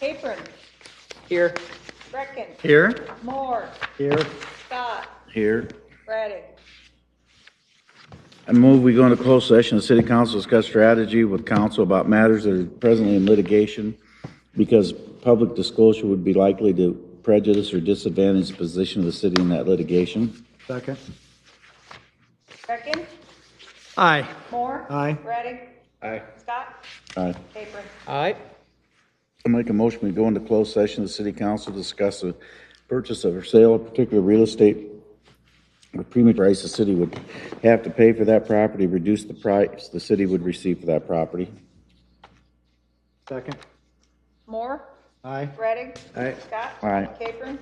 Capron. Here. Brecken. Here. Moore. Here. Scott. Here. Ready. I move we go into closed session. The city council discuss strategy with council about matters that are presently in litigation because public disclosure would be likely to prejudice or disadvantage the position of the city in that litigation. Second. Brecken. Aye. Moore. Aye. Ready. Aye. Scott. Aye. Capron. Aye. I make a motion we go into closed session. The city council discuss the purchase of or sale of particular real estate. The premium price the city would have to pay for that property, reduce the price the city would receive for that property. Second. Moore. Aye. Ready. Aye. Scott. Aye. Capron.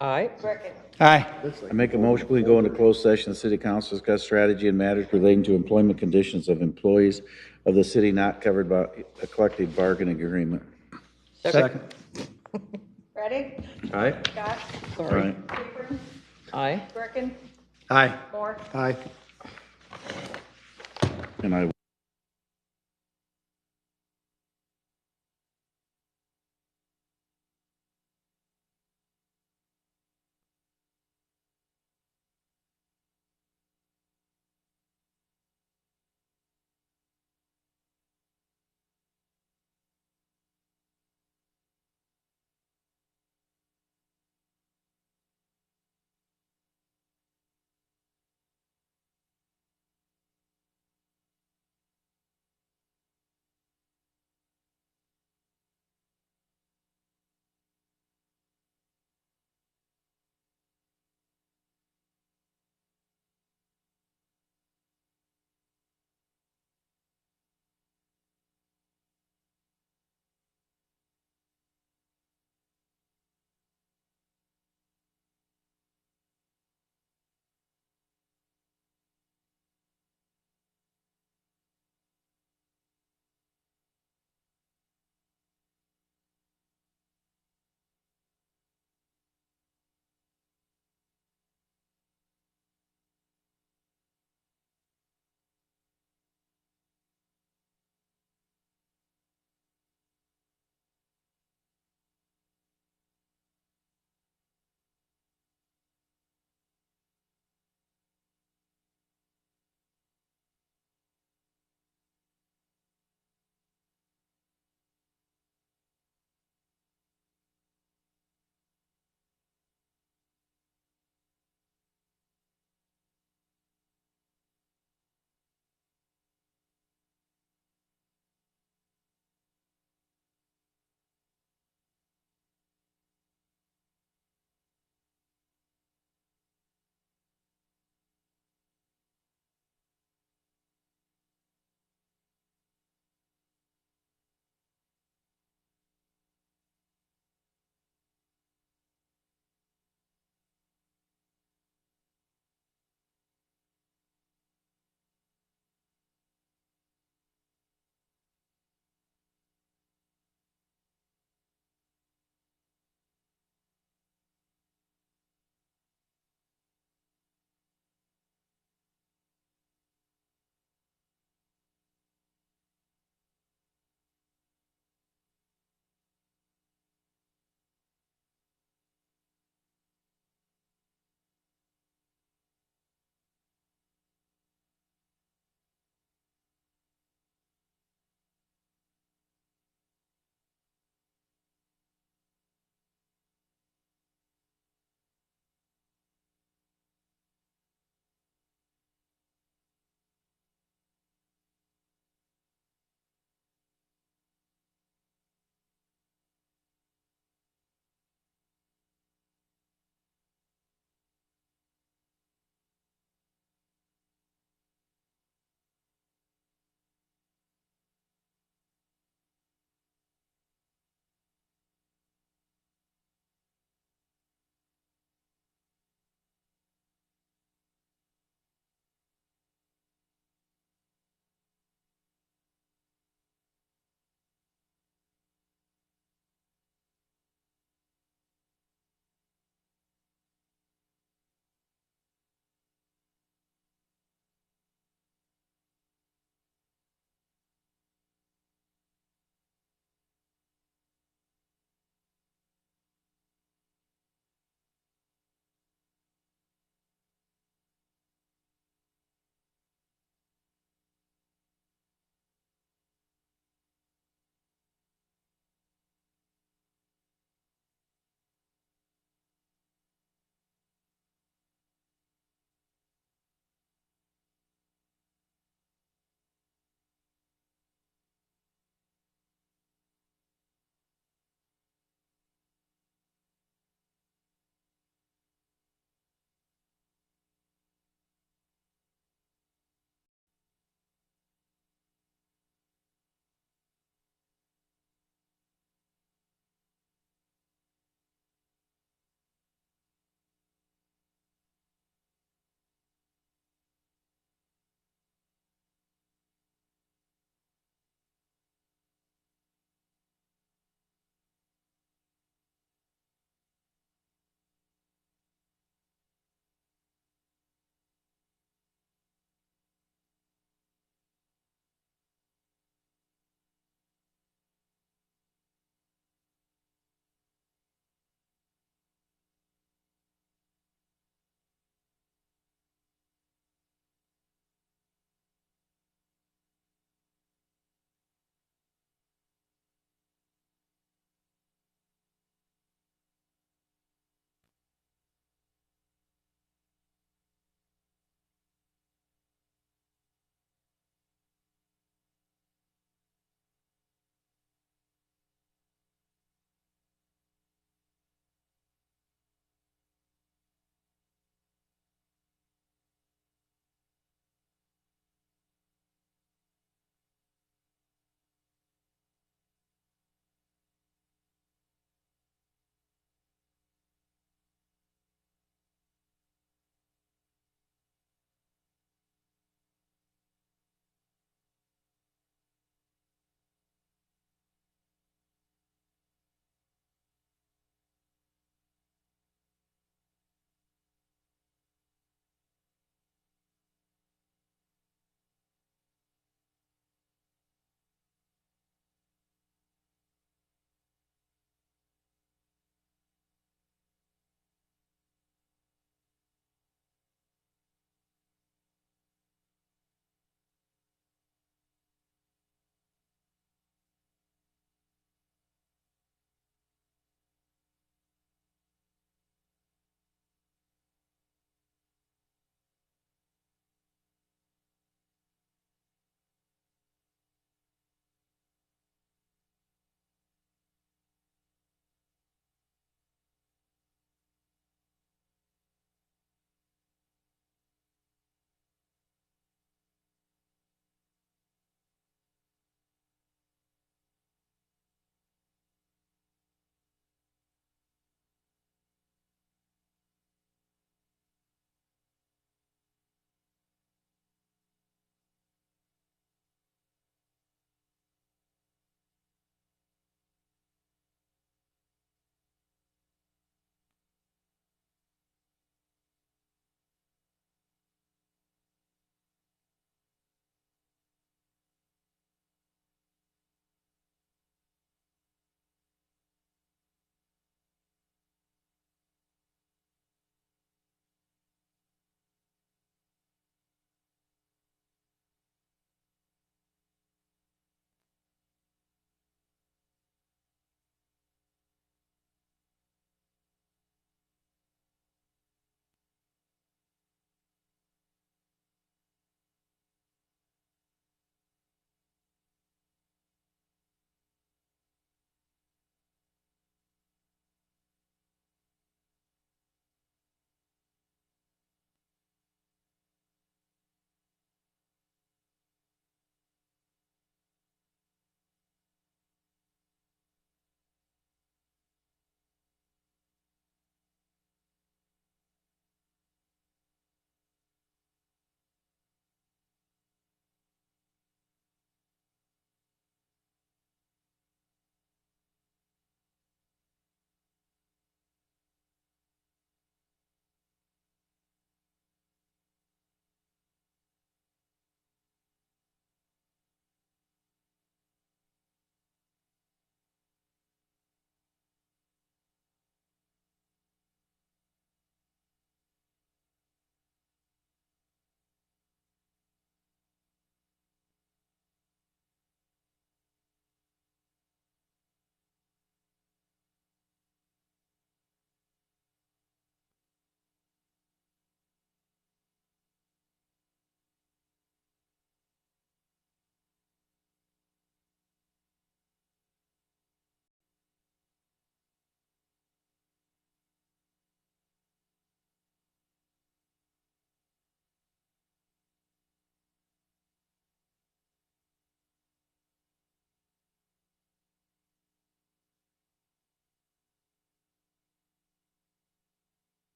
Aye. Brecken. Aye. I make a motion we go into closed session. The city council discuss strategy and matters relating to employment conditions of employees of the city not covered by a collective bargaining agreement. Second. Ready. Aye. Scott. Sorry. Capron. Aye. Brecken. Aye. Moore. Aye. And I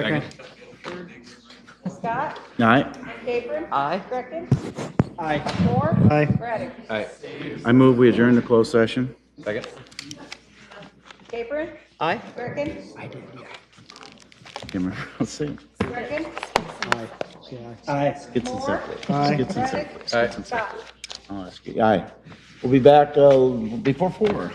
Second. Scott, Aye. Capron. Aye. Greckin, Aye. Moore. Aye. Ready. Aye. I move we adjourn to closed session. Second. Capron, Aye. Greckin, Can't remember. Let's see. Greckin, Aye. Skits and Moore. simply. Aye. Skits and Ready. simply. Skits and Scott. simply. Oh, that's good. Aye. We'll be back, before 4.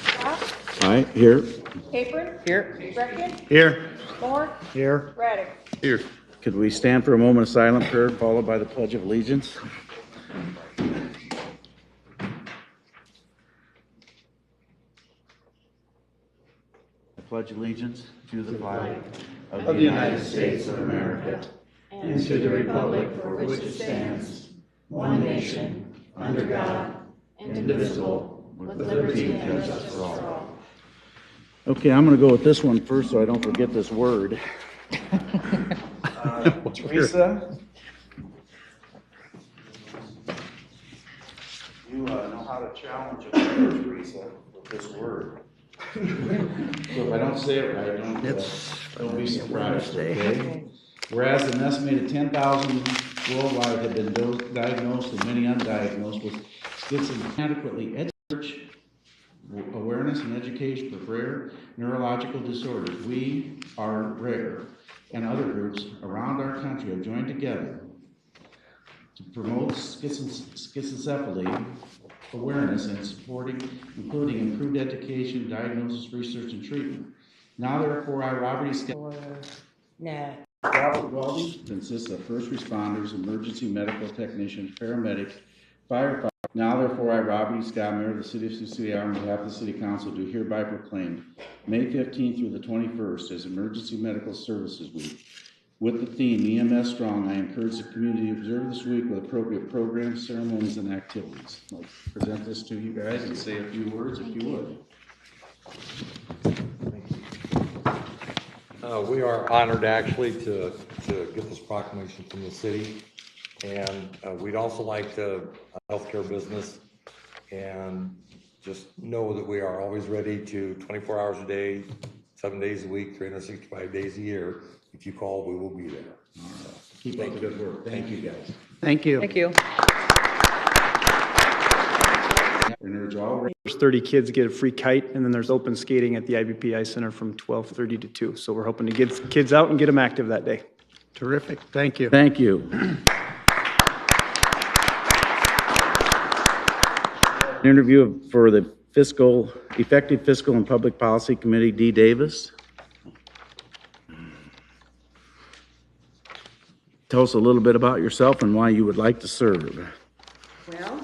Scott, Aye, here. Capron, Here. Greckin, Here. Moore. Here. Ready. Here. Could we stand for a moment of silent prayer followed by the Pledge of Allegiance? Pledge allegiance to the flag of the United States of America and to the republic for which it stands, one nation, under God, indivisible, with liberty and justice for all. Okay, I'm going to go with this one first so I don't forget this word. Teresa? You know how to challenge a Teresa with this word. So if I don't say it right, don't be surprised, okay? Whereas an estimated 10,000 worldwide have been diagnosed and many undiagnosed with schizophrenia, inadequately education, awareness and education for rare neurological disorders. We are rare, and other groups around our country have joined together to promote schizocephaly awareness and supporting, including improved education, diagnosis, research, and treatment. Now, therefore, Robert Welding consists of first responders, emergency medical technicians, paramedics, firefighters. Now, therefore, I, Robert E. Scott, Mayor of the City of Sioux City, on behalf of the City Council, do hereby proclaim May 15th through the 21st as Emergency Medical Services Week. With the theme EMS Strong, I encourage the community to observe this week with appropriate programs, ceremonies, and activities. I'll present this to you guys and say a few words if you would. We are honored actually to get this proclamation from the city. And we'd also like to healthcare business and just know that we are always ready to 24 hours a day, 7 days a week, 365 days a year. If you call, we will be there. All right. Keep up the good work. Thank you, guys. Thank you. Thank you. And urge all First 30 kids get a free kite, and then there's open skating at the IBP Ice Center from 12:30 to 2. So we're hoping to get kids out and get them active that day. Terrific. Thank you. Thank you. An interview for the Effective Fiscal and Public Policy Committee, D. Davis. Tell us a little bit about yourself and why you would like to serve. Well,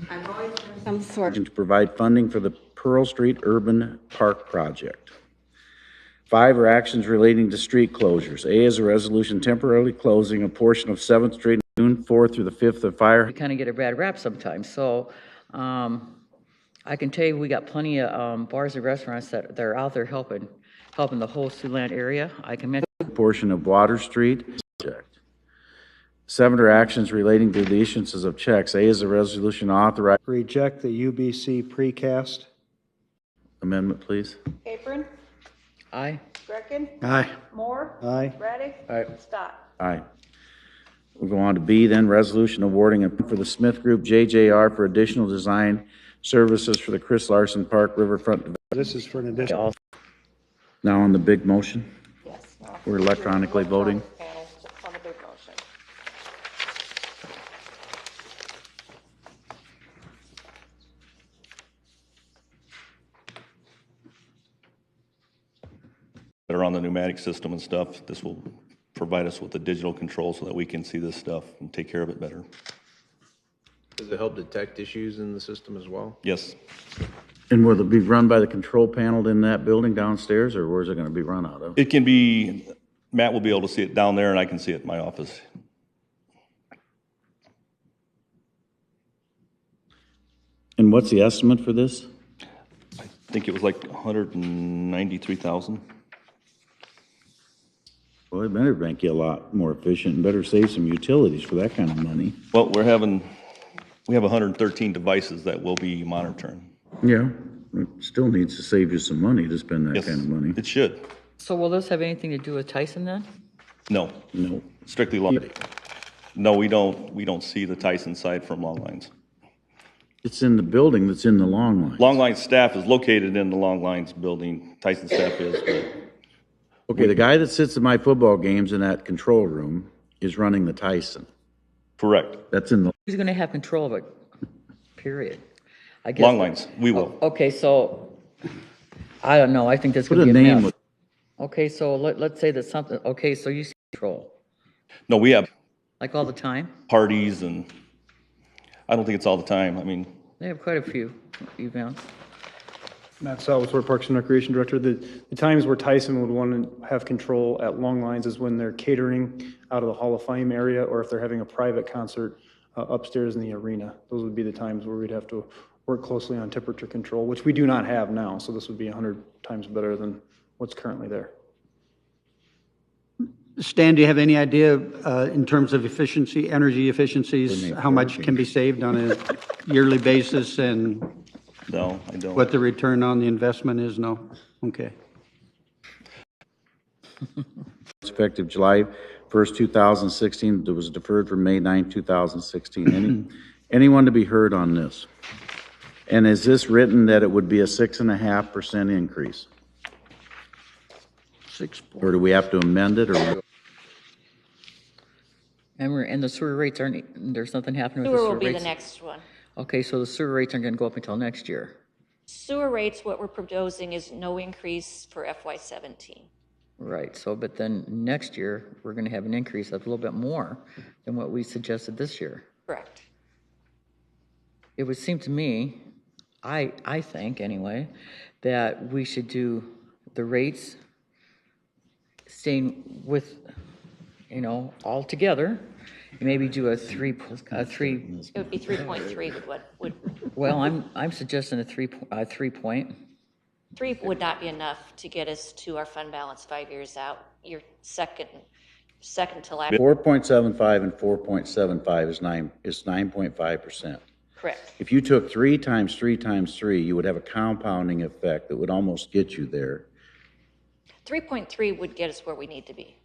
I've always done some sort of, To provide funding for the Pearl Street Urban Park Project. 5 are actions relating to street closures. A is a resolution temporarily closing a portion of 7th Street June 4th through the 5th of fire. We kind of get a bad rap sometimes. So I can tell you we got plenty of bars and restaurants that are out there helping the whole Siouxland area. I can mention Portion of Water Street project. 7 are actions relating to the issuances of checks. A is a resolution authorizing Reject the UBC precast. amendment, please. Capron, aye. Greckin, Aye. Moore, Aye. Raddick. Aye. Scott. Aye. We'll go on to B then, resolution awarding for the Smith Group JJR for additional design services for the Chris Larson Park Riverfront. This is for an addition. All- Now on the big motion. Yes. We're electronically voting. Panel, just on the big motion. that are on the pneumatic system and stuff. This will provide us with the digital control so that we can see this stuff and take care of it better. Does it help detect issues in the system as well? Yes, And will it be run by the control panel in that building downstairs, or where's it gonna be run out of? it can be, Matt will be able to see it down there and I can see it in my office. And what's the estimate for this? I think it was like 193,000. Well, it better make you a lot more efficient and better save some utilities for that kind of money. Well, we have 113 devices that we'll be monitoring. Yeah, it still needs to save you some money to spend that Yes, kind of money. it should. So will this have anything to do with Tyson then? No, No. strictly long. No, we don't see the Tyson side from Long Lines. It's in the building that's in the long line. Long Lines staff is located in the Long Lines building. Tyson staff is, but Okay, the guy that sits in my football games in that control room is running the Tyson. correct. That's in the, Who's going to have control of it? Period. I guess. Long Lines, we will. Okay, so I don't know. I think that's put going a to be a name mess. with, Okay, so let's say that something, okay, so you see control, No, we have like all the time? parties and I don't think it's all the time. I mean, They have quite a few events. Matt Salvatore, Parks and Recreation Director. The times where Tyson would want to have control at Long Lines is when they're catering out of the Hall of Fame area, or if they're having a private concert upstairs in the arena. Those would be the times where we'd have to work closely on temperature control, which we do not have now, so this would be 100 times better than what's currently there. Stan, do you have any idea in terms of efficiency, energy efficiencies, how much can be saved on a yearly basis and No, I don't. what the return on the investment is? No? Okay. It's effective July 1st, 2016. It was deferred from May 9, 2016. Anyone to be heard on this? And is this written that it would be a 6.5% increase? Or do we have to amend it, or? And the sewer rates aren't, there's nothing happening with the Sewer sewer will be the rates? next one. Okay, so the sewer rates aren't gonna go up until next year. Sewer rates, what we're proposing is no increase for FY17. Right, so, but then next year, we're gonna have an increase of a little bit more than what we suggested this year. Correct. It would seem to me, I think anyway, that we should do the rates staying with, all together. Maybe do a three. It would be 3.3 would what would, Well, I'm suggesting a 3 point. 3 would not be enough to get us to our fund balance 5 years out. Your second to last. 4.75 and 4.75 is 9.5%. Correct. If you took 3 times 3 times 3, you would have a compounding effect that would almost get you there. 3.3 would get us where we need to be.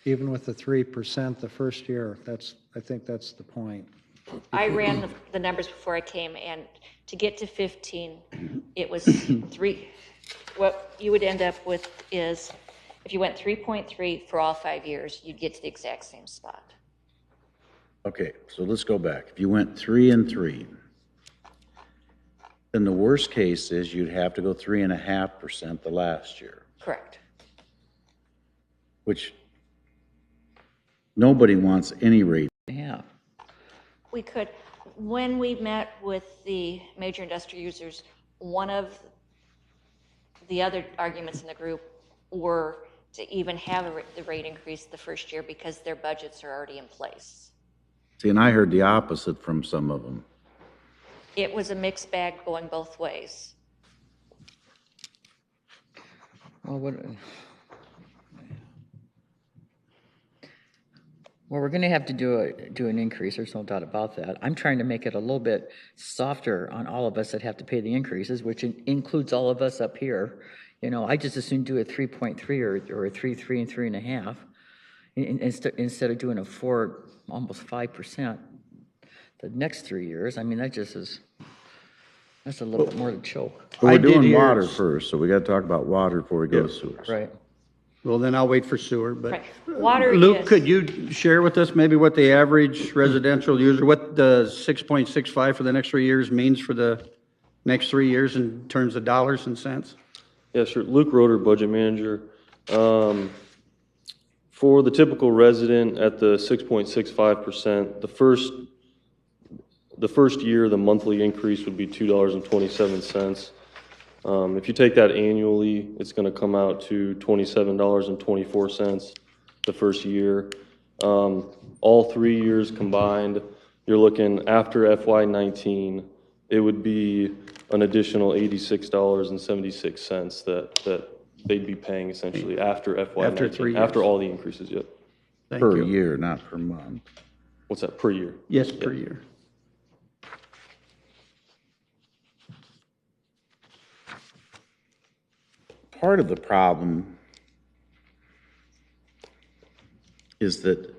Even with the 3% the first year, I think that's the point. I ran the numbers before I came, and to get to 15, it was 3. What you would end up with is, if you went 3.3 for all 5 years, you'd get to the exact same spot. Okay, so let's go back. If you went 3 and 3, then the worst case is you'd have to go 3.5% the last year, Correct. which nobody wants any rate. Yeah. We could, when we met with the major industrial users, one of the other arguments in the group were to even have the rate increase the first year because their budgets are already in place. See, and I heard the opposite from some of them. It was a mixed bag going both ways. Well, we're going to have to do an increase. There's no doubt about that. I'm trying to make it a little bit softer on all of us that have to pay the increases, which includes all of us up here. I just as soon do a 3.3 or a 3.3 and 3.5 instead of doing a 4, almost 5% the next 3 years. I mean, that's a little bit more to choke. But we're I did doing hear- water first, so we got to talk about water before we go to sewers. Right. Well, then I'll wait for sewer, but. Right. Water Luke, is- could you share with us maybe what the average residential user, what the 6.65 for the next 3 years means for the next 3 years in terms of dollars and cents? Yeah, sure. Luke Roeder, budget manager. For the typical resident at the 6.65%, the first year, the monthly increase would be $2.27. If you take that annually, it's going to come out to $27.24 the first year. All 3 years combined, you're looking after FY19, it would be an additional $86.76 that they'd be paying essentially after FY19. After 3 years. After all the increases, yep. Thank Per you. year, not per month. What's that, per year? Yes, per year. Part of the problem is that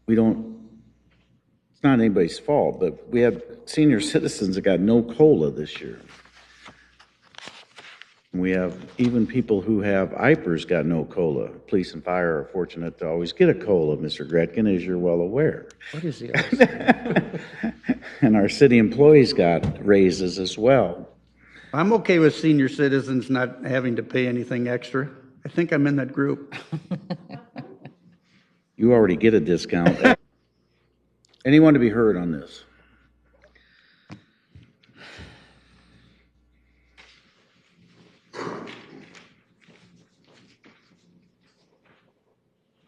it's not anybody's fault, but we have senior citizens that got no COLA this year. And we have even people who have IPERS got no COLA. Police and fire are fortunate to always get a COLA, Mr. Gretkin, as you're well aware. What is the And our city employees got raises as well. I'm okay with senior citizens not having to pay anything extra. I think I'm in that group. You already get a discount. Anyone to be heard on this?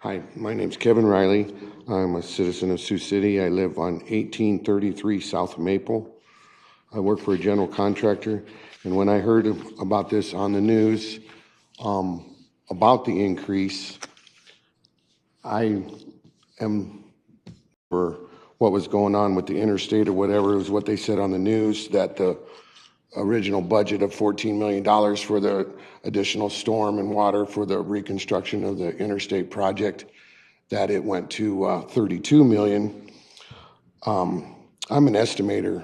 Hi, my name's Kevin Riley. I'm a citizen of Sioux City. I live on 1833 South Maple. I work for a general contractor, and when I heard about this on the news, about the increase, I am for what was going on with the interstate or whatever. It was what they said on the news, that the original budget of $14 million for the additional storm and water for the reconstruction of the interstate project, that it went to $32 million. I'm an estimator,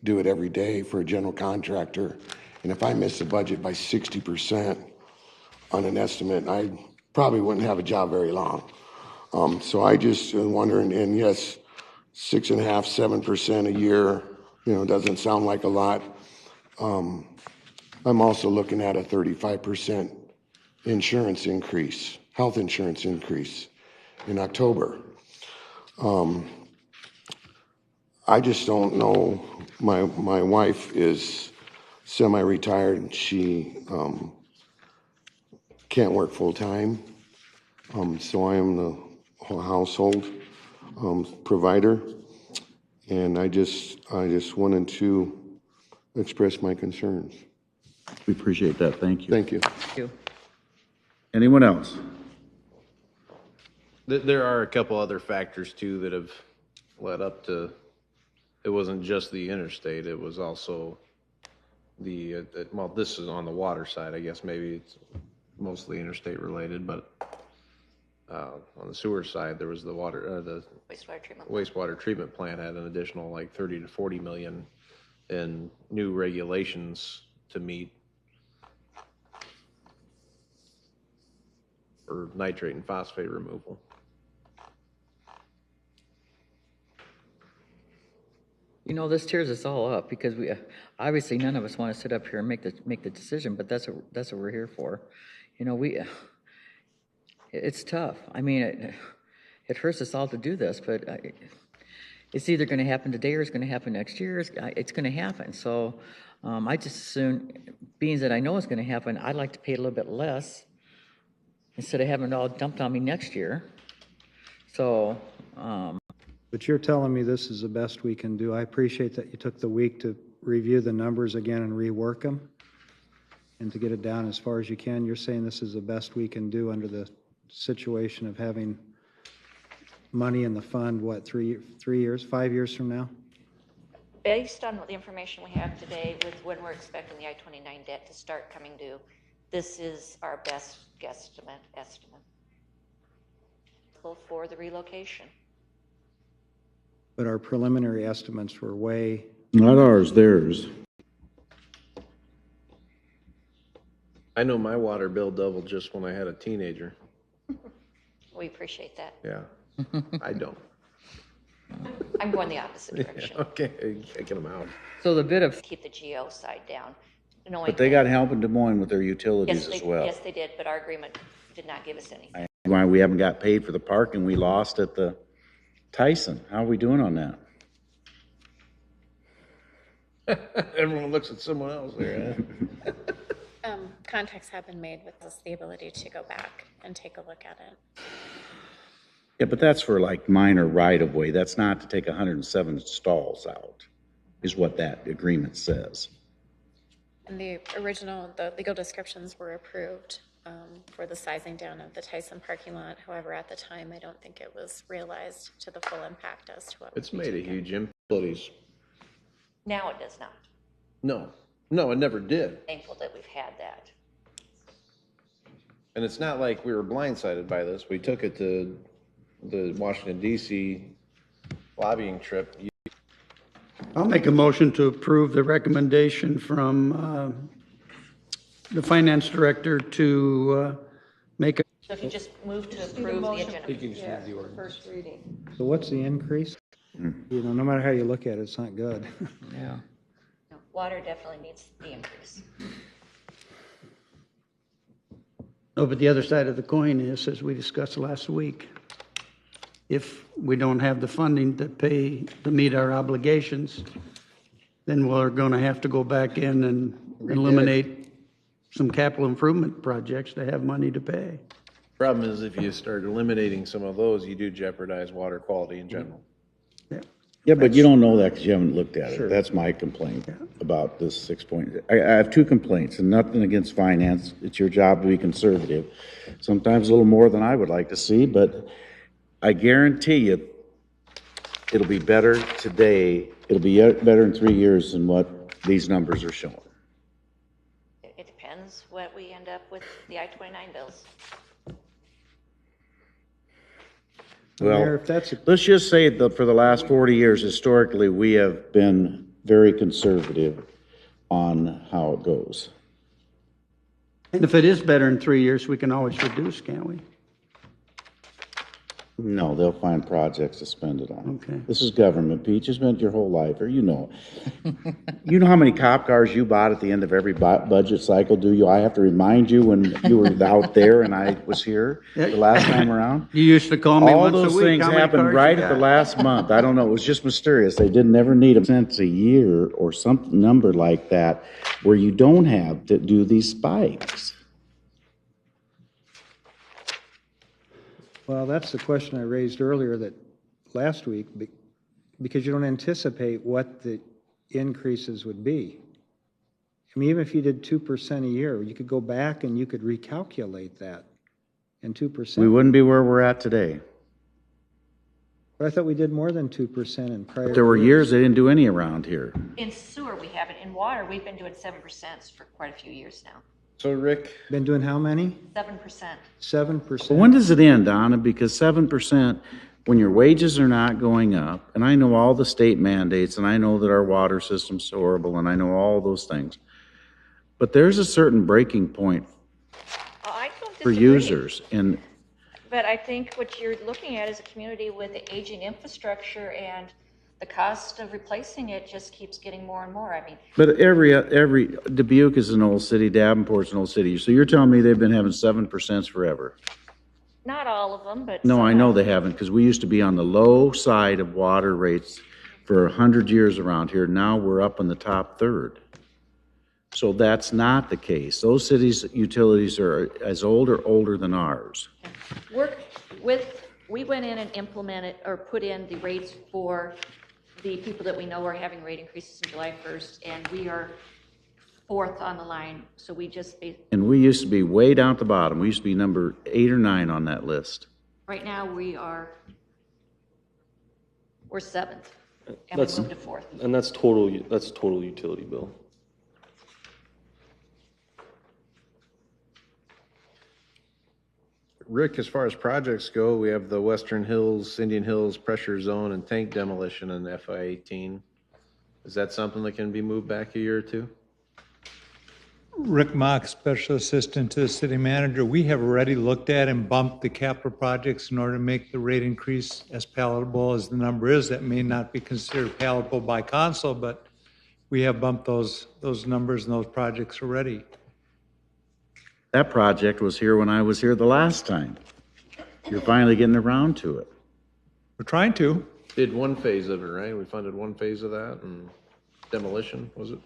do it every day for a general contractor, and if I miss the budget by 60% on an estimate, I probably wouldn't have a job very long. So I just wondering, and yes, 6.5%, 7% a year, doesn't sound like a lot. I'm also looking at a 35% insurance increase, health insurance increase in October. I just don't know. My wife is semi-retired. She can't work full-time. So I am the household provider. And I just wanted to express my concerns. We appreciate that. Thank you. Thank you. Thank you. Anyone else? There are a couple other factors too that have led up to, it wasn't just the interstate, it was also well, this is on the water side, I guess maybe it's mostly interstate related, but on the sewer side, there was the wastewater treatment plant had an additional like 30 to 40 million in new regulations to meet for nitrate and phosphate removal. This tears us all up because we, obviously none of us want to sit up here and make the decision, but that's what we're here for. It's tough. I mean, it hurts us all to do this, but it's either going to happen today or it's going to happen next year. It's going to happen. So I just assume, being that I know it's going to happen, I'd like to pay a little bit less instead of having it all dumped on me next year. So. But you're telling me this is the best we can do. I appreciate that you took the week to review the numbers again and rework them and to get it down as far as you can. You're saying this is the best we can do under the situation of having money in the fund, what, 3 years, 5 years from now? Based on the information we have today with when we're expecting the I-29 debt to start coming due, this is our best guesstimate estimate for the relocation. But our preliminary estimates were way. Not ours, theirs. I know my water bill doubled just when I had a teenager. We appreciate that. Yeah, I don't. I'm going the opposite direction. Okay, kicking them out. So the bit of. Keep the GO side down. But they got help in Des Moines with their utilities as well. Yes, they did, but our agreement did not give us anything. Why we haven't got paid for the parking we lost at the Tyson. How are we doing on that? Everyone looks at someone else there. Contacts have been made with us, the ability to go back and take a look at it. Yeah, but that's for like minor right-of-way. That's not to take 107 stalls out, is what that agreement says. And the legal descriptions were approved for the sizing down of the Tyson parking lot. However, at the time, I don't think it was realized to the full impact as to what It's made a huge impact. Now it does not. No, it never did. Thankful that we've had that. And it's not like we were blindsided by this. We took it to the Washington, D.C. lobbying trip. I'll make a motion to approve the recommendation from the finance director to make a. So if you just move to approve the agenda. Yeah, first reading. So what's the increase? No matter how you look at it, it's not good. Yeah. No, water definitely needs the increase. Oh, but the other side of the coin is, as we discussed last week, if we don't have the funding to meet our obligations, then we're going to have to go back in and eliminate some capital improvement projects to have money to pay. Problem is, if you start eliminating some of those, you do jeopardize water quality in general. Yeah, but you don't know that because you haven't looked at it. That's my complaint about this 6 point. I have two complaints, and nothing against finance. It's your job to be conservative. Sometimes a little more than I would like to see, but I guarantee you it'll be better today. It'll be better in 3 years than what these numbers are showing. It depends what we end up with the I-29 bills. Well, Mayor, if that's a- let's just say that for the last 40 years, historically, we have been very conservative on how it goes. And if it is better in 3 years, we can always reduce, can't we? No, they'll find projects to spend it on. Okay. This is government, Pete. You spent your whole life, or you know. You know how many cop cars you bought at the end of every budget cycle, do you? I have to remind you when you were out there and I was here the last time around? You used to call me All once a those week. things How many happened cars right you at the got? last month. I don't know. It was just mysterious. They didn't ever need a cent a year or some number like that where you don't have to do these spikes. Well, that's the question I raised earlier that last week, because you don't anticipate what the increases would be. I mean, even if you did 2% a year, you could go back and you could recalculate that and 2%. We wouldn't be where we're at today. But I thought we did more than 2% in prior. There were years they didn't do any around here. In sewer, we haven't. In water, we've been doing 7% for quite a few years now. So Rick, Been doing how many? 7%. 7%. But when does it end, Donna? Because 7%, when your wages are not going up, and I know all the state mandates, and I know that our water system's so horrible, and I know all those things. But there's a certain breaking point I don't for disagree. users, and But I think what you're looking at is a community with aging infrastructure, and the cost of replacing it just keeps getting more and more. I mean, but every Dubuque is an old city, Davenport's an old city. So you're telling me they've been having 7% forever? not all of them, but No, some I know have. they haven't, because we used to be on the low side of water rates for 100 years around here. Now we're up in the top third. So that's not the case. Those cities' utilities are as old or older than ours. We went in and implemented or put in the rates for the people that we know are having rate increases in July 1st, and we are fourth on the line. So we just, And we used to be way down at the bottom. We used to be number 8 or 9 on that list. right now, we're seventh, and we That's- moved to fourth. And that's total utility bill. Rick, as far as projects go, we have the Western Hills, Indian Hills pressure zone and tank demolition in FY 18. Is that something that can be moved back a year or two? Rick Mock, Special Assistant to the City Manager. We have already looked at and bumped the capital projects in order to make the rate increase as palatable as the number is. That may not be considered palatable by council, but we have bumped those numbers and those projects already. That project was here when I was here the last time. You're finally getting around to it. We're trying to. Did one phase of it, right? We funded one phase of that and demolition, was it?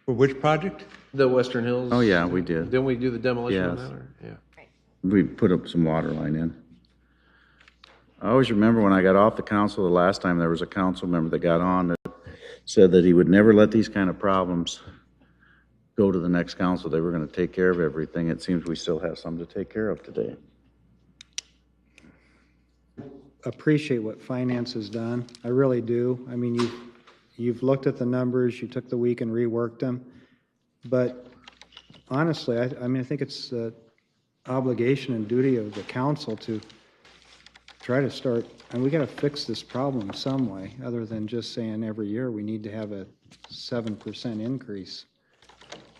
For which project? The Western Hills? Oh, yeah, we did. Didn't we do the demolition on Yes. that? Or? Yeah. We put up some water line in. I always remember when I got off the council the last time, there was a council member that got on that said that he would never let these kind of problems go to the next council. They were going to take care of everything. It seems we still have some to take care of today. Appreciate what finance has done. I really do. I mean, you've looked at the numbers, you took the week and reworked them. But honestly, I mean, I think it's the obligation and duty of the council to try to start, and we got to fix this problem some way, other than just saying every year we need to have a 7% increase.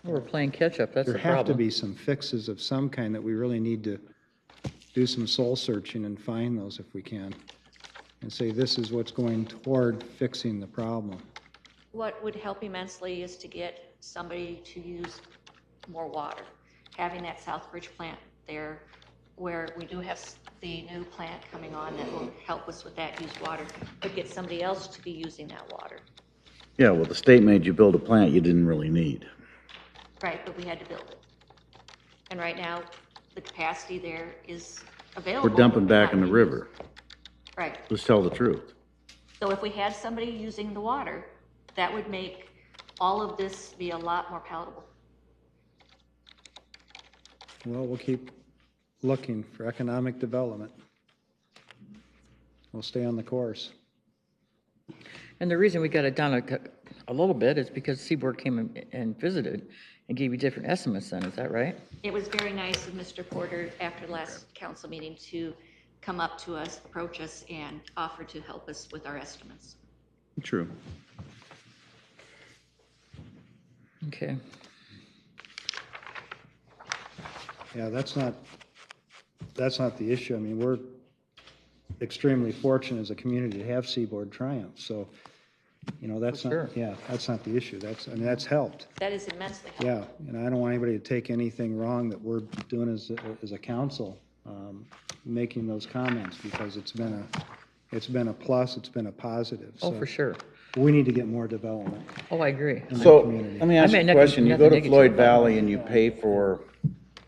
We're playing catch-up, that's the There problem. have to be some fixes of some kind that we really need to do some soul searching and find those if we can. And say, this is what's going toward fixing the problem. What would help immensely is to get somebody to use more water. Having that Southbridge plant there where we do have the new plant coming on that will help us with that used water, but get somebody else to be using that water. Yeah, well, the state made you build a plant you didn't really need. Right, but we had to build it. And right now, the capacity there is available. We're dumping but back not in the being river. used. Right. Let's tell the truth. So if we had somebody using the water, that would make all of this be a lot more palatable. Well, we'll keep looking for economic development. We'll stay on the course. And the reason we got it down a little bit is because Seaboard came and visited and gave you different estimates then, is that right? It was very nice of Mr. Porter after the last council meeting to come up to us, approach us, and offer to help us with our estimates. True. Okay. Yeah, that's not the issue. I mean, we're extremely fortunate as a community to have Seaboard Triumph, so, you know, that's not, Sure. yeah, that's not the issue. I mean, that's helped. That is immensely helpful. Yeah, and I don't want anybody to take anything wrong that we're doing as a council, making those comments, because it's been a plus, it's been a positive. Oh, So for sure. we need to get more development Oh, I agree. in the So, community. let me ask I you meant a question. You go nothing to negative Floyd about it. Valley and you pay for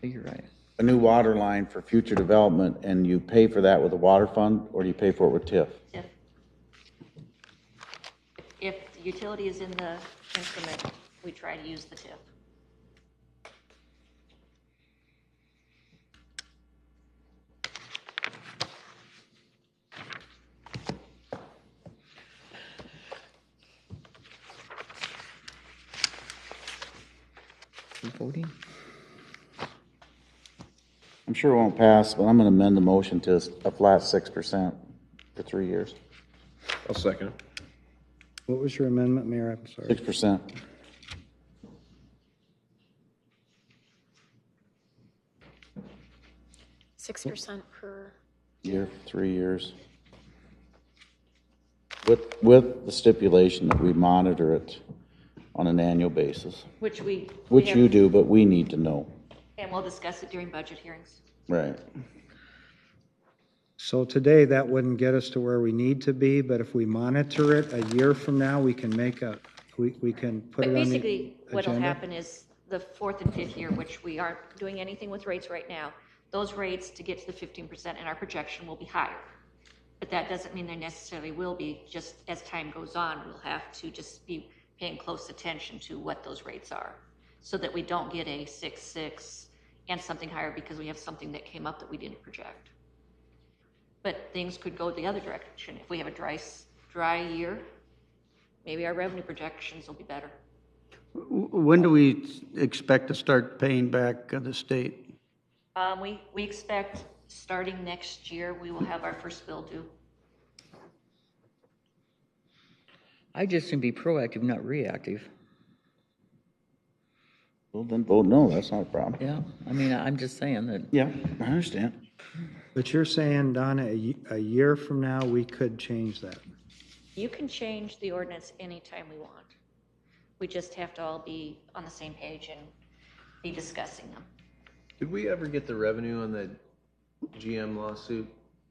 You're right. a new water line for future development, and you pay for that with a water fund, or do you pay for it with TIF? If the utility is in the instrument, we try to use the TIF. You voting? I'm sure it won't pass, but I'm gonna amend the motion to a flat 6% for 3 years. I'll second it. What was your amendment, Mayor? I'm sorry. 6%. $6 per, Year, 3 years. With the stipulation that we monitor it on an annual basis, Which we which have- you do, but we need to know. And we'll discuss it during budget hearings. Right. So today, that wouldn't get us to where we need to be, but if we monitor it a year from now, we can we can put But it on the basically, what'll agenda? happen is the fourth and fifth year, which we aren't doing anything with rates right now, those rates to get to the 15% in our projection will be higher. But that doesn't mean they necessarily will be. Just as time goes on, we'll have to just be paying close attention to what those rates are, so that we don't get a 6.6 and something higher because we have something that came up that we didn't project. But things could go the other direction. If we have a dry year, maybe our revenue projections will be better. When do we expect to start paying back the state? We expect, starting next year, we will have our first bill due. I just can be proactive, not reactive. Well, then vote no, that's not a problem. Yeah, I mean, I'm just saying that. Yeah, I understand. But you're saying, Donna, a year from now, we could change that? You can change the ordinance anytime we want. We just have to all be on the same page and be discussing them. Did we ever get the revenue on the GM lawsuit?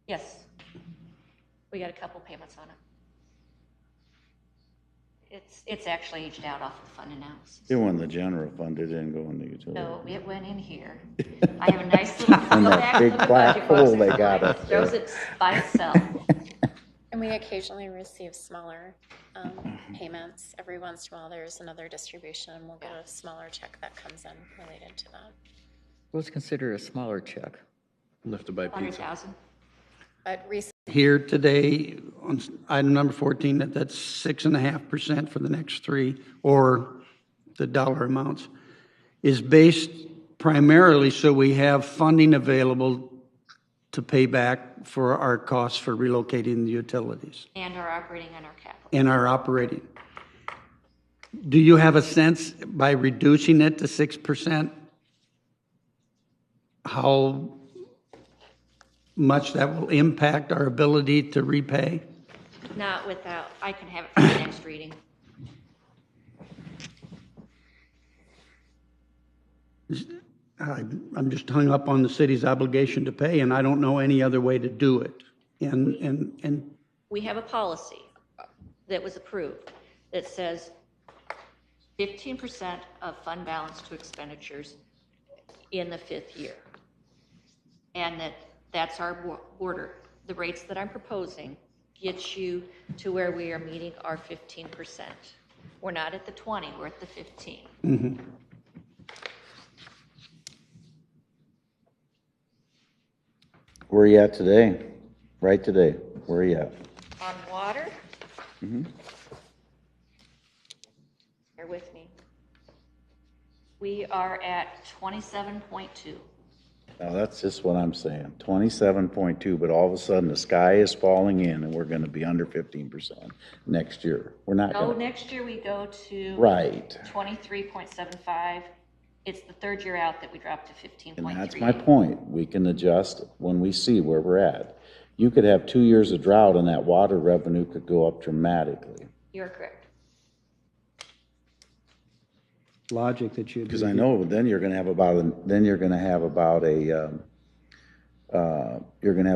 Yes. We got a couple payments on it. It's actually aged out off the fund analysis. It went in the general fund, it didn't go in the utility. So it went in here. I have a nice little, And go that back big to the black budget hole books. they got up there. Throws it by itself. and we occasionally receive smaller payments. Every once in a while, there's another distribution, and we'll get a smaller check that comes in related to that. Let's consider a smaller check. Enough to buy pizza. 100,000. But recently, Here today, on item number 14, that's 6.5% for the next 3, or the dollar amounts, is based primarily so we have funding available to pay back for our costs for relocating the utilities And our operating and our capital. and our operating. Do you have a sense, by reducing it to 6%, how much that will impact our ability to repay? Not without, I can have it for the next reading. I'm just hung up on the city's obligation to pay, and I don't know any other way to do it. And We have a policy that was approved that says 15% of fund balance to expenditures in the 5th year. And that's our border. The rates that I'm proposing gets you to where we are meeting our 15%. We're not at the 20, we're at the 15. mhm. Where are you at today? Right today, where are you at? On water, Mhm. bear with me. We are at 27.2. Now, that's just what I'm saying, 27.2, but all of a sudden, the sky is falling in, and we're gonna be under 15% next year. We're not No, gonna, next year we go to right, 23.75. It's the 3rd year out that we dropped to and 15.3. that's my point. We can adjust when we see where we're at. You could have 2 years of drought, and that water revenue could go up dramatically. You're correct. Logic that you'd. Because I know then you're gonna have about a, you're gonna have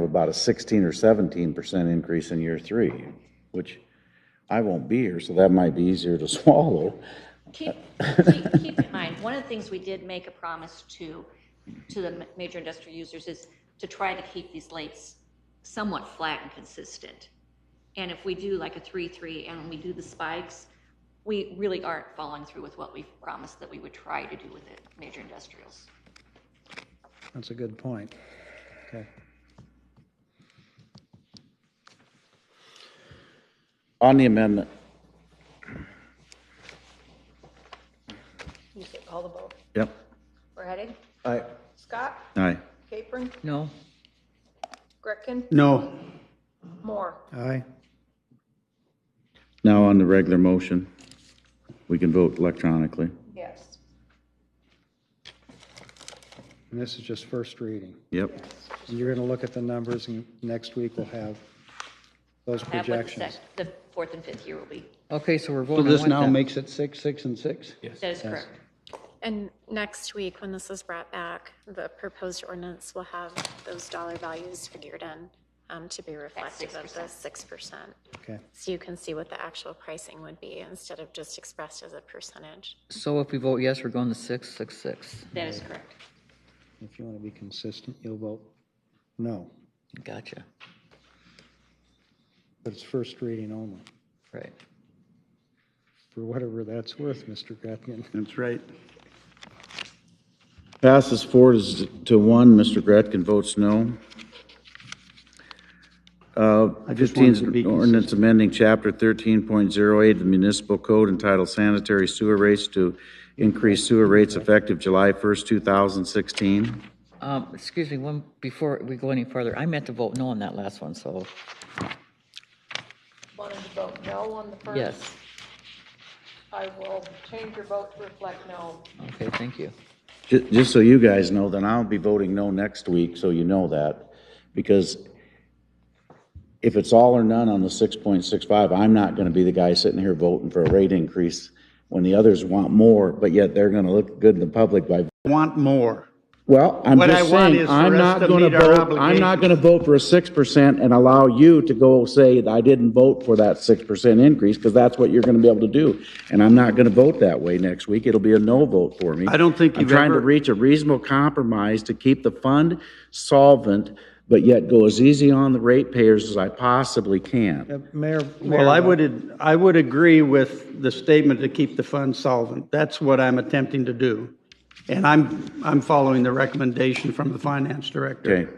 about a 16 or 17% increase in year 3, which I won't be here, so that might be easier to swallow. Keep in mind, one of the things we did make a promise to the major industrial users is to try to keep these rates somewhat flat and consistent. And if we do like a 3-3 and we do the spikes, we really aren't following through with what we've promised that we would try to do with it, major industrials. That's a good point. Okay. On the amendment, You said call the vote. yep, Ready? aye. Scott? Aye. Capron? No? Gretkin? No, Moore? Aye. Now on the regular motion, we can vote electronically. Yes. And this is just first reading. Yep. And you're going to look at the numbers, and next week we'll have those Have what projections. the 4th and 5th year will be. Okay, so we're so voting on this what now then? makes it 6, 6, and 6? That is correct. And next week, when this is brought back, the proposed ordinance will have those dollar values figured in to be reflective of the 6%. Okay. So you can see what the actual pricing would be instead of just expressed as a percentage. So if we vote yes, we're going to 666. That is correct. If you want to be consistent, you'll vote no. Gotcha. But it's first reading only, Right. for whatever that's worth, Mr. Gretkin. That's right. Passes 4-1. Mr. Gretkin votes no. I just wanted 15's to be ordinance amending chapter 13.08 of the municipal code entitled sanitary sewer rates to increase sewer rates effective July 1st, 2016. Excuse me, before we go any further, I meant to vote no on that last one, so, Wanted to vote no on the first? yes. I will change your vote to reflect no. Okay, thank you. Just so you guys know, then I'll be voting no next week, so you know that. Because if it's all or none on the 6.65, I'm not gonna be the guy sitting here voting for a rate increase when the others want more, but yet they're gonna look good in the public by. Want more. Well, I'm What just I want saying, is for I'm us not to gonna meet our vote, I'm not obligations. gonna vote for a 6% and allow you to go say that I didn't vote for that 6% increase, because that's what you're gonna be able to do. And I'm not gonna vote that way next week. It'll be a no vote for me. I don't think I'm you've trying to ever- reach a reasonable compromise to keep the fund solvent, but yet go as easy on the ratepayers as I possibly can. Mayor. Well, I would agree with the statement to keep the fund solvent. That's what I'm attempting to do. And I'm following the recommendation from the finance director. Okay.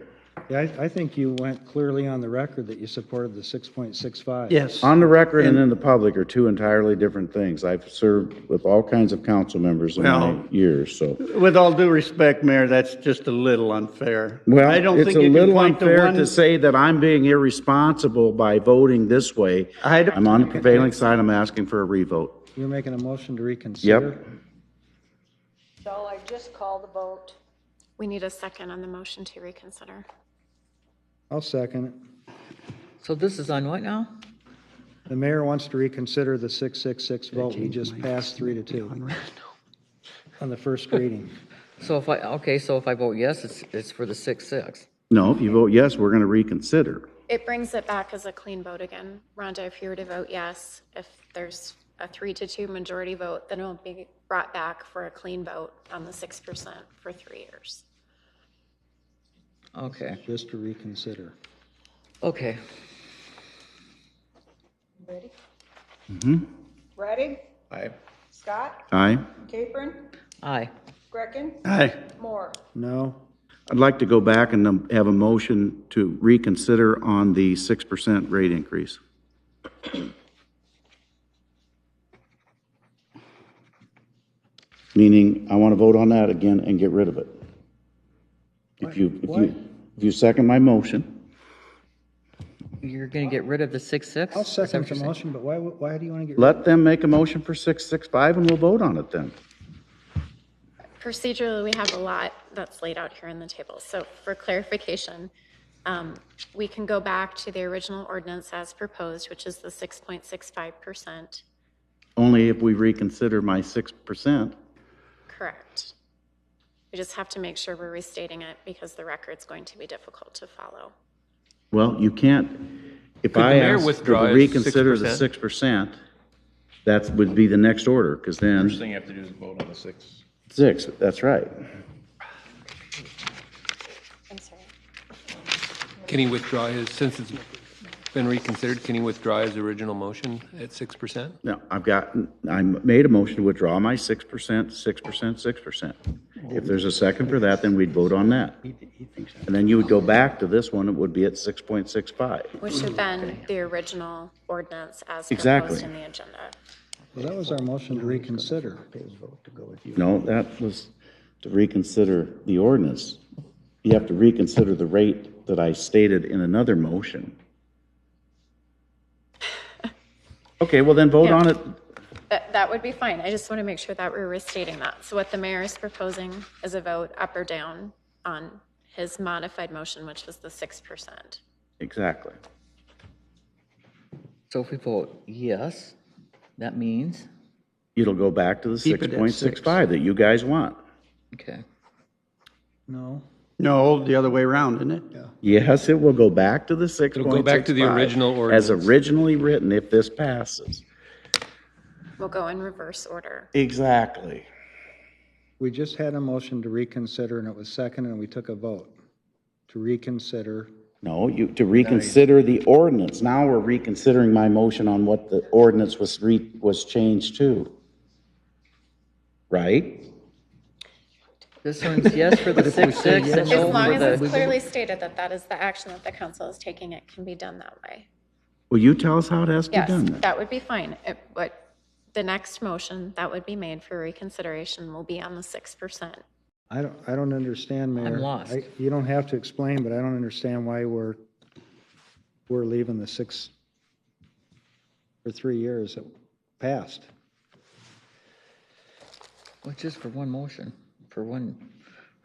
Yeah, I think you went clearly on the record that you supported the 6.65. Yes. On the record and in the public are two entirely different things. I've served with all kinds of council members in my Well- years, so. With all due respect, Mayor, that's just a little unfair. Well, I don't it's think a you can little point to unfair one- to say that I'm being irresponsible by voting this way. I'm on the prevailing side, I'm asking for a revote. You're making a motion to reconsider? Yep. Shall I just call the vote? We need a second on the motion to reconsider. I'll second it. So this is on what now? The mayor wants to reconsider the 666 vote we just passed 3-2 on the first reading. So if I vote yes, it's for the 6-6. No, if you vote yes, we're gonna reconsider. It brings it back as a clean vote again. Rhonda, if you were to vote yes, if there's a 3-2 majority vote, then it'll be brought back for a clean vote on the 6% for 3 years. Okay, Just to reconsider. okay. Ready? Mm-hmm. Ready? Aye. Scott? Aye. Capron? Aye. Greckin? Aye. Moore? No, I'd like to go back and have a motion to reconsider on the 6% rate increase. Meaning, I want to vote on that again and get rid of it. If you second my motion, You're gonna get rid of the 6-6? I'll Is that second what the you're saying? motion, but why do you want to get? let them make a motion for 665 and we'll vote on it then. Procedurally, we have a lot that's laid out here in the table. So for clarification, we can go back to the original ordinance as proposed, which is the 6.65%. Only if we reconsider my 6%. Correct. We just have to make sure we're restating it because the record's going to be difficult to follow. Well, you can't, if Could the I mayor ask to withdraw his reconsider the 6%? 6%, that would be the next order, because then, First thing you have to do is vote on the 6. 6, that's right. I'm sorry. Can he withdraw his, since it's been reconsidered, can he withdraw his original motion at 6%? No, I made a motion to withdraw my 6%, 6%, 6%. If there's a second for that, then we'd vote on that. And then you would go back to this one, it would be at 6.65. Which had been the original ordinance as Exactly. proposed in the agenda. Well, that was our motion to reconsider. No, that was to reconsider the ordinance. You have to reconsider the rate that I stated in another motion. Okay, well then vote Yeah. on it. That would be fine. I just want to make sure that we're restating that. So what the mayor is proposing is a vote up or down on his modified motion, which was the 6%. Exactly. So if we vote yes, that means, It'll go back to the Keep it at 6.65 that you guys want. okay. No, No, the other way around, isn't it? Yes, it will go back to the 6.65. It'll go back to the original As ordinance. originally written, if this passes. We'll go in reverse order. Exactly. we just had a motion to reconsider and it was second and we took a vote to reconsider. No, to reconsider the ordinance. Now we're reconsidering my motion on what the ordinance was changed to. Right? This one's yes for the 6-6 and As no long for as it's the, clearly stated that that is the action that the council is taking, it can be done that way. Will you tell us how it has to be Yes, done then? that would be fine. But the next motion that would be made for reconsideration will be on the 6%. I don't understand, Mayor. lost. You don't have to explain, but I don't understand why we're leaving the 6 for 3 years that passed. which is for one motion, for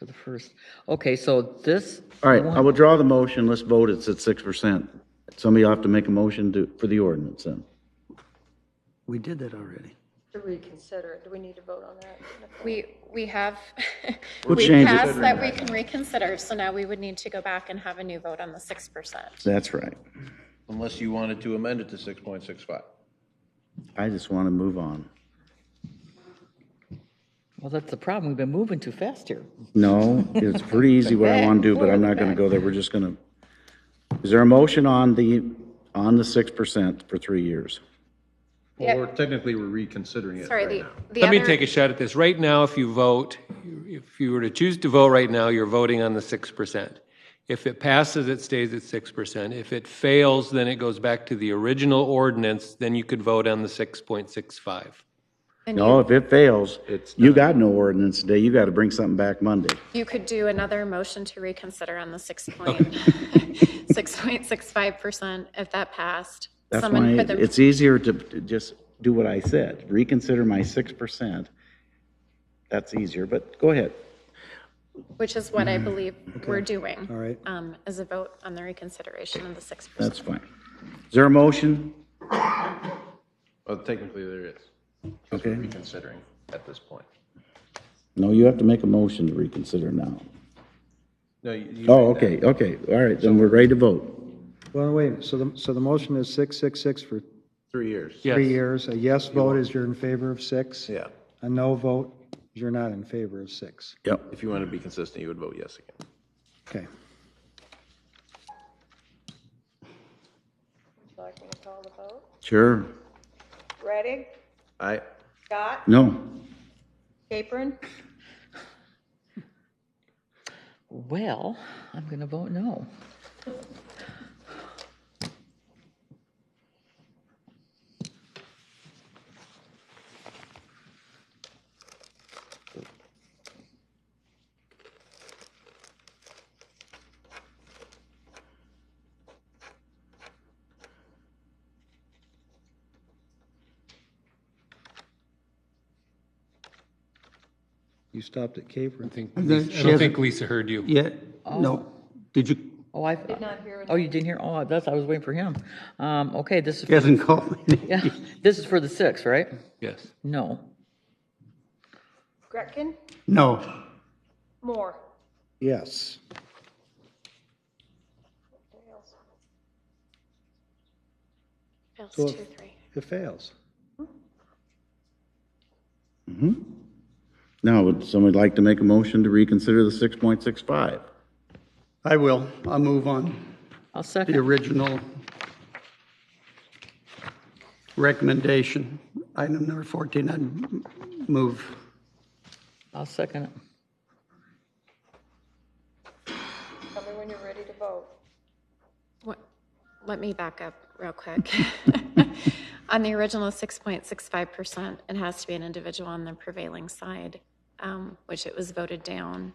the first. Okay, so this. All right, I withdraw the motion. Let's vote. It's at 6%. Somebody will have to make a motion for the ordinance then. We did that already. To reconsider it, do we need to vote on that? We have, We'll we change it. passed that we can reconsider, so now we would need to go back and have a new vote on the 6%. That's right. Unless you wanted to amend it to 6.65. I just want to move on. Well, that's the problem. We've been moving too fast here. No, it's pretty easy what I want to do, but I'm not going to go there. We're just going to, is there a motion on the 6% for 3 years? Yeah. Well, technically, we're reconsidering it Sorry, right now. the Let me other- take a shot at this. Right now, if you vote, if you were to choose to vote right now, you're voting on the 6%. If it passes, it stays at 6%. If it fails, then it goes back to the original ordinance, then you could vote on the 6.65. and No, if it fails, you got no ordinance today. You got to bring something back Monday. you could do another motion to reconsider on the 6.65% if that passed. That's Someone why could- it's easier to just do what I said, reconsider my 6%. That's easier, but go ahead. Which is what I believe we're doing. All right. As a vote on the reconsideration of the 6%. That's fine. Is there a motion? Well, technically, there is. Because Okay. we're reconsidering at this point. No, you have to make a motion to reconsider now. No, you Oh, made that. okay, all right, then we're ready to vote. Well, wait, so the motion is 666 for 3 years. Yes. 3 years. A yes vote is you're in favor of 6. Yeah. A no vote is you're not in favor of 6. Yep. If you want to be consistent, you would vote yes again. Okay. Would you like me to call the vote? Sure. Ready? Aye. Scott? No. Capron? Well, I'm going to vote no. You stopped at Capron. I don't think Lisa heard you. Yeah, no. Did you, Oh, I Did not hear Oh, you didn't hear? Oh, I was waiting for him. Okay, this is. he hasn't called me. Yeah, this is for the 6th, right? Yes. No. Gretkin? No. Moore? Yes. Fails So 2-3. It fails. Now, would somebody like to make a motion to reconsider the 6.65? I will. I'll move on. I'll The second. original recommendation, item number 14, I'd move. I'll second it. Tell me when you're ready to vote. Let me back up real quick. On the original 6.65%, it has to be an individual on the prevailing side, which it was voted down.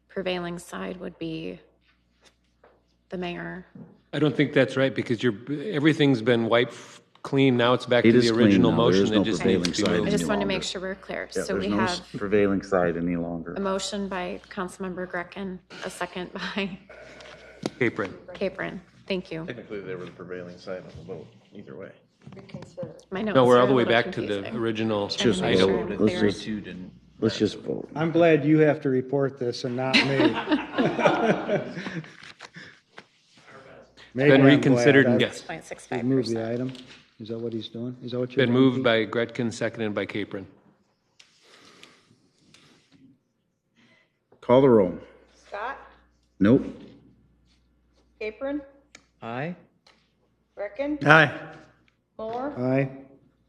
Prevailing side would be the mayor. I don't think that's right because everything's been wiped clean. Now it's back It to is the clean original now. There motion is that no just prevailing needs to be side moved. I just any wanted to longer. make sure we're clear. Yeah, So we there's no have prevailing side any longer. a motion by Councilmember Greckin, a second by Capron. Capron. Thank you. Technically, they were the prevailing side of the vote, either way. Reconsider. My notes No, we're are all a the way little back to the confusing. original Trying to make vote. sure I'm Let's clear. just- Let's just vote. I'm glad you have to report this and not me. Maybe Been I'm reconsidered glad. and I've- yes. He's moved the 6.65%. item. Is that what he's doing? Is that what you're Been doing? moved Pete? by Gretkin, seconded by Capron. Call the roll. Scott? Nope. Capron? Aye. Gretkin? Aye. Moore? Aye.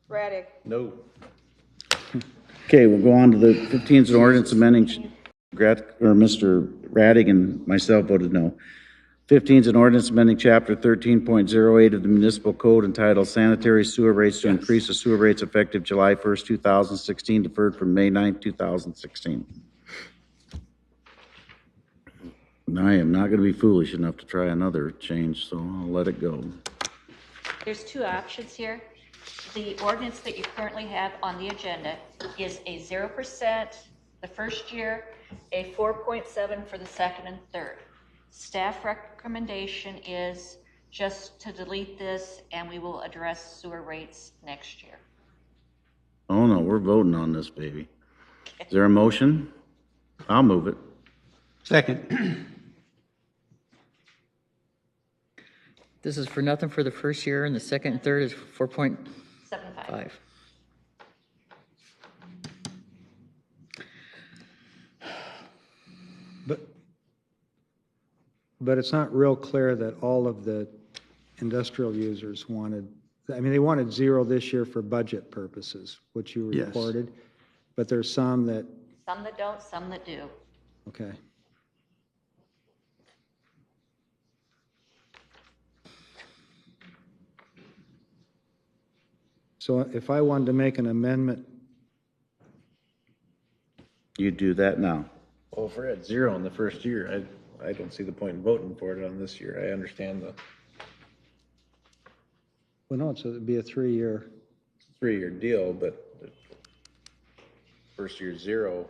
Raddick? No. Okay, we'll go on to the 15th and ordinance amending, Mr. Raddick and myself voted no. 15th and ordinance amending chapter 13.08 of the municipal code entitled sanitary sewer rates to increase the sewer rates effective July 1st, 2016, deferred from May 9th, 2016. And I am not going to be foolish enough to try another change, so I'll let it go. There's two options here. The ordinance that you currently have on the agenda is a 0% the first year, a 4.7 for the second and third. Staff recommendation is just to delete this and we will address sewer rates next year. Oh, no, we're voting on this, baby. Is there a motion? I'll move it. Second. This is for nothing for the first year, and the second and third is 4.5. 7.5. But it's not real clear that all of the industrial users wanted, I mean, they wanted 0 this year for budget purposes, which you Yes. reported. But there's some that, Some that don't, some that do. okay. So if I wanted to make an amendment, You do that now. Well, if we're at 0 in the first year, I don't see the point in voting for it on this year. I understand the well, no, so it'd be a 3-year, 3-year deal, but the first year 0,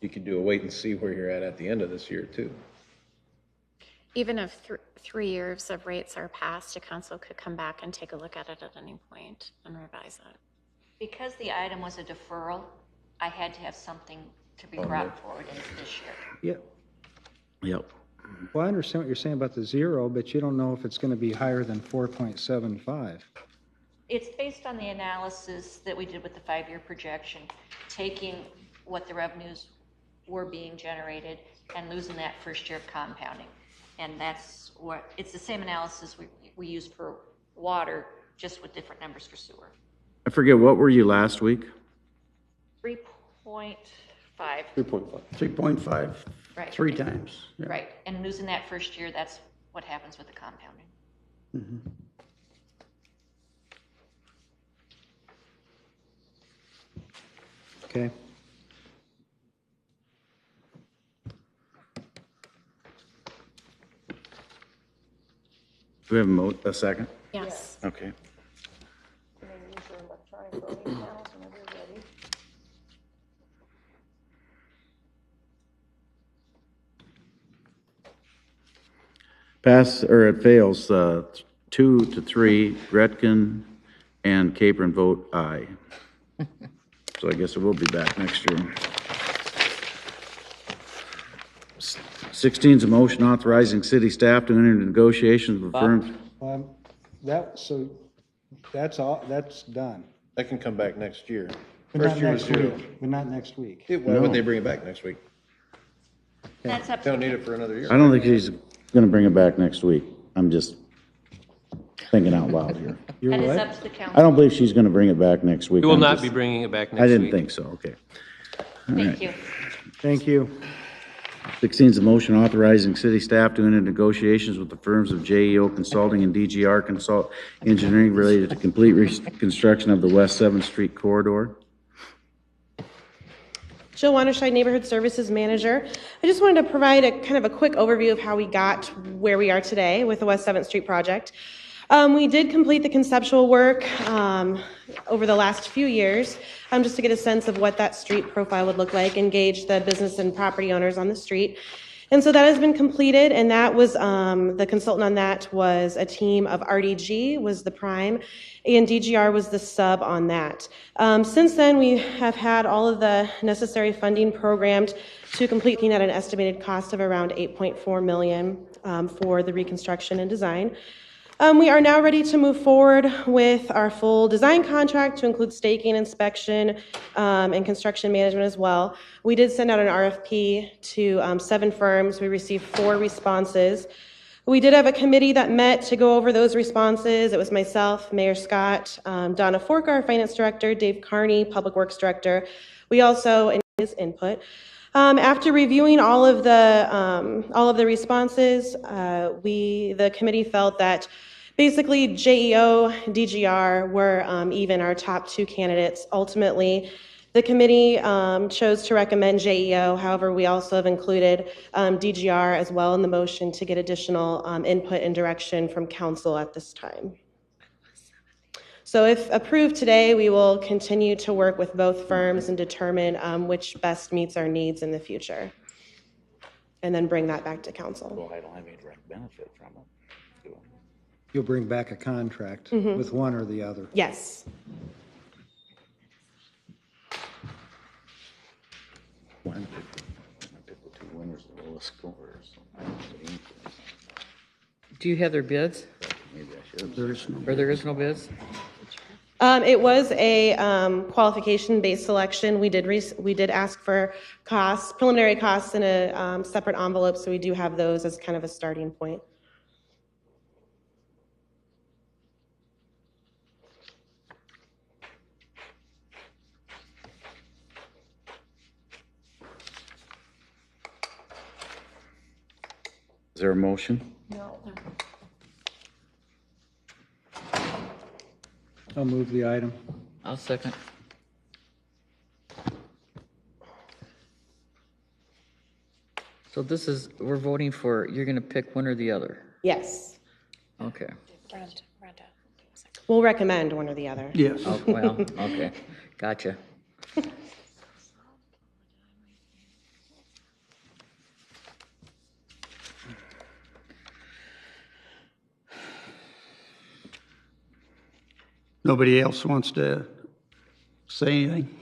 you could do a wait and see where you're at the end of this year too. Even if 3 years of rates are passed, a council could come back and take a look at it at any point and revise it. Because the item was a deferral, I had to have something to be brought forward into this year. Yeah, Yep. well, I understand what you're saying about the zero, but you don't know if it's going to be higher than 4.75. It's based on the analysis that we did with the 5-year projection, taking what the revenues were being generated and losing that first year of compounding. And that's what, it's the same analysis we use for water, just with different numbers for sewer. I forget, what were you last week? 3.5. 3.5. 3.5, Right. 3 times. Yeah. Right, and losing that first year, that's what happens with the compounding. Mhm. Okay, Do we have a second? Yes. Okay. Can they use their electronic voting panels whenever you're ready? Pass, or it fails, 2 to 3, Gretkin and Capron vote aye. So I guess it will be back next year. 16 is a motion authorizing city staff to enter into negotiations with firms. that's all, that's done. That can come back next year. But not First year was next 0. week, but not next week. Why would they bring it back next week? That's up They to don't need it for another year. I don't think he's gonna bring it back next week. I'm just thinking out loud here. You're That is what? up to the council. I don't believe she's gonna bring it back next week. We will I'm not just- be bringing it back next I week. didn't think so, okay. All Thank right. you. Thank you. 16 is a motion authorizing city staff to enter negotiations with the firms of JEO Consulting and DGR Consult Engineering related to complete reconstruction of the West 7th Street corridor. Jill Wanderscheid, Neighborhood Services Manager. I just wanted to provide a kind of a quick overview of how we got where we are today with the West 7th Street project. We did complete the conceptual work over the last few years, just to get a sense of what that street profile would look like, engage the business and property owners on the street. And so that has been completed, and that was, the consultant on that was a team of RDG, was the prime, and DGR was the sub on that. Since then, we have had all of the necessary funding programmed to complete at an estimated cost of around $8.4 million for the reconstruction and design. We are now ready to move forward with our full design contract to include staking, inspection, and construction management as well. We did send out an RFP to 7 firms. We received 4 responses. We did have a committee that met to go over those responses. It was myself, Mayor Scott, Donna Fork, our finance director, Dave Carney, public works director. We also, in his input, after reviewing all of the responses, the committee felt that basically JEO, DGR were even our top 2 candidates. Ultimately, the committee chose to recommend JEO. However, we also have included DGR as well in the motion to get additional input and direction from council at this time. So if approved today, we will continue to work with both firms and determine which best meets our needs in the future, and then bring that back to council. Well, I don't have any direct benefit from it. You'll bring back a contract Mhm. with one or the other. Yes. One, pick the 2 winners, the lowest scorers. Do you have their bids? Maybe I should. Or there is no bids? It was a qualification-based selection. We did ask for costs, preliminary costs in a separate envelope, so we do have those as kind of a starting point. Is there a motion? No. I'll move the item. I'll second. So this is, we're voting for, you're gonna pick one or the other? Yes. Okay. We'll recommend one or the other. Yes. Oh, well, okay, gotcha. Nobody else wants to say anything?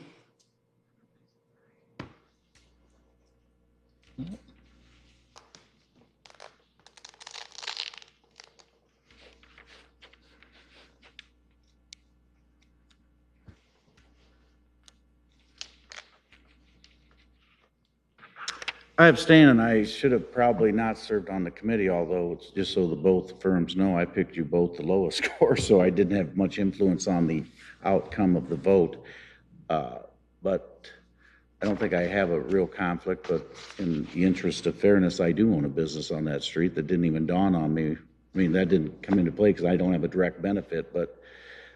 I abstain, and I should have probably not served on the committee, although it's just so that both firms know, I picked you both the lowest score, so I didn't have much influence on the outcome of the vote. But I don't think I have a real conflict, but in the interest of fairness, I do own a business on that street that didn't even dawn on me. I mean, that didn't come into play because I don't have a direct benefit, but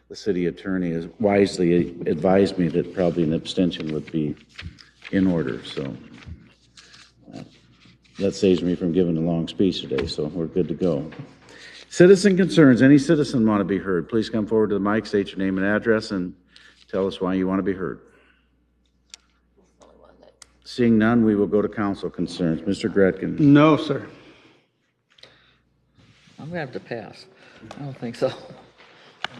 the city attorney has wisely advised me that probably an abstention would be in order, so that saves me from giving a long speech today, so we're good to go. Citizen concerns. Any citizen want to be heard? Please come forward to the mic, state your name and address, and tell us why you want to be heard. Seeing none, we will go to council concerns. Mr. Gretkin. No, sir. I'm gonna have to pass. I don't think so.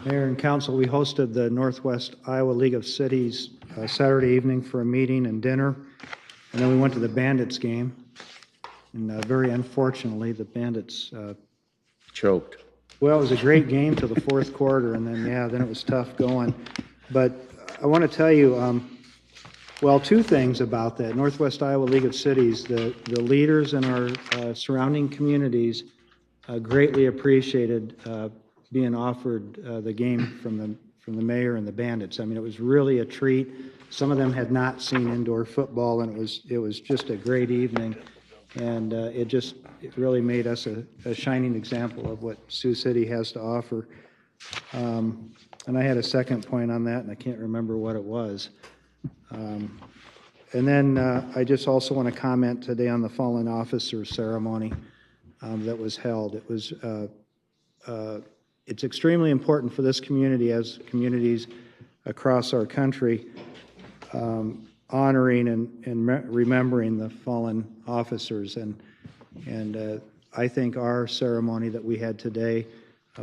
Mayor and council, we hosted the Northwest Iowa League of Cities Saturday evening for a meeting and dinner, and then we went to the Bandits game. And very unfortunately, the Bandits choked. Well, it was a great game to the fourth quarter, and then it was tough going. But I want to tell you, well, two things about that. Northwest Iowa League of Cities, the leaders in our surrounding communities greatly appreciated being offered the game from the mayor and the Bandits. I mean, it was really a treat. Some of them had not seen indoor football, and it was just a great evening. And it really made us a shining example of what Sioux City has to offer. And I had a second point on that, and I can't remember what it was. And then I just also want to comment today on the fallen officer ceremony that was held. It was it's extremely important for this community, as communities across our country, honoring and remembering the fallen officers. And I think our ceremony that we had today,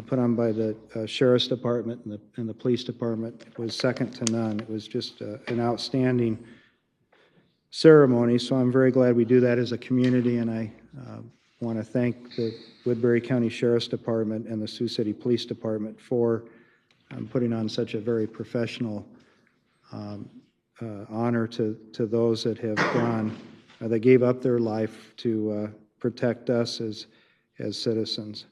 put on by the Sheriff's Department and the Police Department, was second to none. It was just an outstanding ceremony, so I'm very glad we do that as a community, and I want to thank the Woodbury County Sheriff's Department and the Sioux City Police Department for putting on such a very professional honor to those that have gone, that gave up their life to protect us as citizens.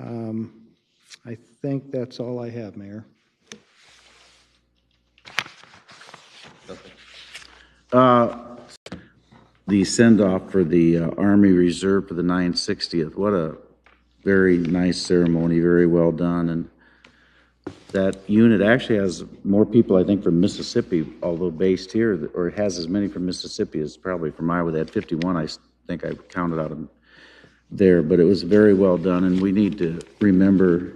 I think that's all I have, Mayor. The send-off for the Army Reserve for the 960th. What a very nice ceremony, very well done. And that unit actually has more people, I think, from Mississippi, although based here, or it has as many from Mississippi as probably from Iowa. They had 51, I think I counted out of there, but it was very well done, and we need to remember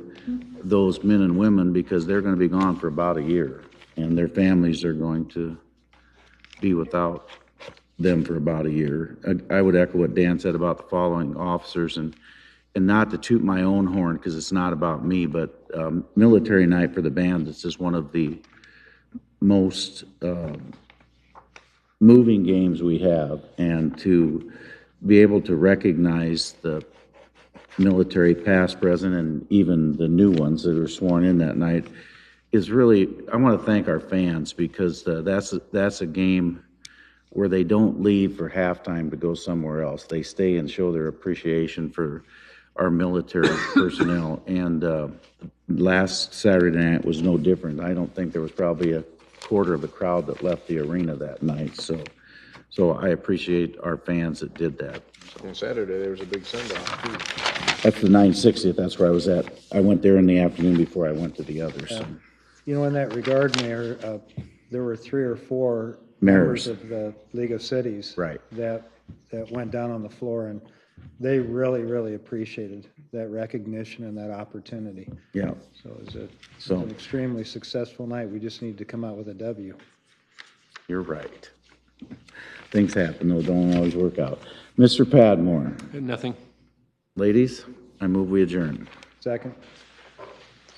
those men and women because they're going to be gone for about a year, and their families are going to be without them for about a year. I would echo what Dan said about the following officers, and not to toot my own horn because it's not about me, but Military Night for the Bandits is one of the most moving games we have, and to be able to recognize the military past, present, and even the new ones that were sworn in that night is really, I want to thank our fans because that's a game where they don't leave for halftime to go somewhere else. They stay and show their appreciation for our military personnel. And last Saturday night was no different. I don't think there was probably a quarter of the crowd that left the arena that night. So I appreciate our fans that did that. On Saturday, there was a big send-off, too. That's the 960th. That's where I was at. I went there in the afternoon before I went to the others. So. You know, in that regard, Mayor, there were 3 or 4 members of the League of Cities that went down on the floor, and they really, really appreciated that recognition and that opportunity. Yeah. So it was an extremely successful night. We just need to come out with a W. You're right. Things happen, though, don't always work out. Mr. Padmore. Nothing. Ladies, I move we adjourn. Second.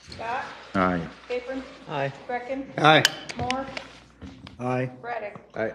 Scott? Aye. Capron? Aye. Greckin? Aye. Moore? Aye. Raddick? Aye.